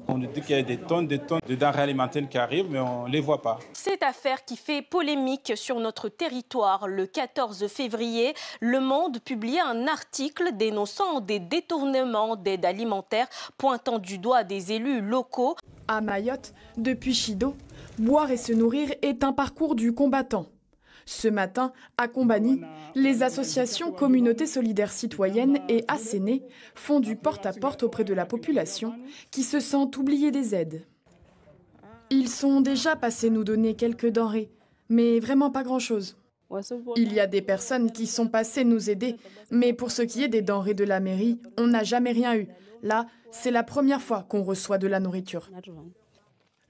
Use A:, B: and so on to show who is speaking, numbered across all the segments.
A: On nous dit qu'il y a des tonnes de denrées alimentaires qui arrivent, mais on ne les voit pas.
B: Cette affaire qui fait polémique sur notre territoire. Le 14 février, Le Monde publiait un article dénonçant des détournements d'aide alimentaire, pointant du doigt des élus locaux.
C: À Mayotte, depuis Chido, boire et se nourrir est un parcours du combattant. Ce matin, à Combani, les associations Communauté solidaire citoyenne et Asséné font du porte-à-porte auprès de la population qui se sent oubliée des aides. Ils sont déjà passés nous donner quelques denrées, mais vraiment pas grand-chose. Il y a des personnes qui sont passées nous aider, mais pour ce qui est des denrées de la mairie, on n'a jamais rien eu. Là, c'est la première fois qu'on reçoit de la nourriture.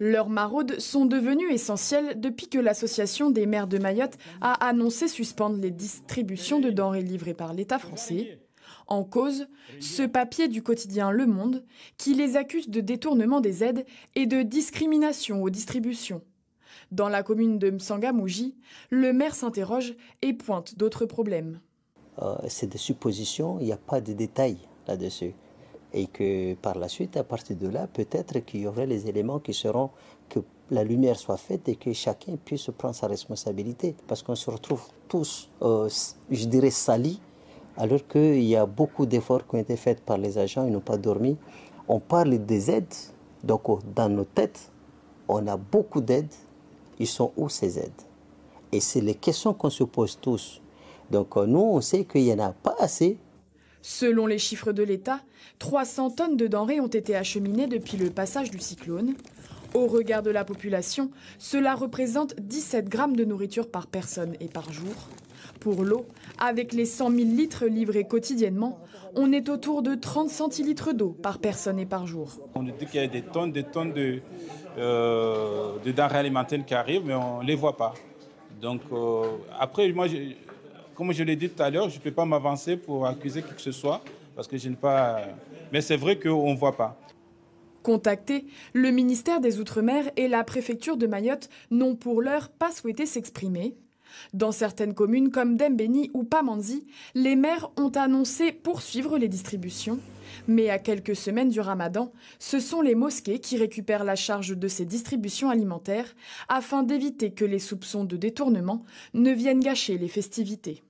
C: Leurs maraudes sont devenues essentielles depuis que l'Association des maires de Mayotte a annoncé suspendre les distributions de denrées livrées par l'État français. En cause, ce papier du quotidien Le Monde qui les accuse de détournement des aides et de discrimination aux distributions. Dans la commune de Msanga-Mouji, le maire s'interroge et pointe d'autres problèmes.
D: C'est des suppositions, il n'y a pas de détails là-dessus. Et que par la suite, à partir de là, peut-être qu'il y aurait les éléments qui seront, que la lumière soit faite et que chacun puisse prendre sa responsabilité. Parce qu'on se retrouve tous, je dirais, salis, alors qu'il y a beaucoup d'efforts qui ont été faits par les agents, ils n'ont pas dormi. On parle des aides, donc dans nos têtes, on a beaucoup d'aides. Ils sont où ces aides? Et c'est les questions qu'on se pose tous. Donc nous, on sait qu'il n'y en a pas assez.
C: Selon les chiffres de l'État, 300 tonnes de denrées ont été acheminées depuis le passage du cyclone. Au regard de la population, cela représente 17 grammes de nourriture par personne et par jour. Pour l'eau, avec les 100 000 litres livrés quotidiennement, on est autour de 30 centilitres d'eau par personne et par jour.
A: On nous dit qu'il y a des tonnes de denrées alimentaires qui arrivent, mais on ne les voit pas. Donc après, moi, comme je l'ai dit tout à l'heure, je ne peux pas m'avancer pour accuser qui que ce soit, parce que je n'ai pas... Mais c'est vrai qu'on ne voit pas.
C: Contactés, le ministère des Outre-mer et la préfecture de Mayotte n'ont pour l'heure pas souhaité s'exprimer. Dans certaines communes comme Dembéni ou Pamandzi, les maires ont annoncé poursuivre les distributions. Mais à quelques semaines du Ramadan, ce sont les mosquées qui récupèrent la charge de ces distributions alimentaires afin d'éviter que les soupçons de détournement ne viennent gâcher les festivités.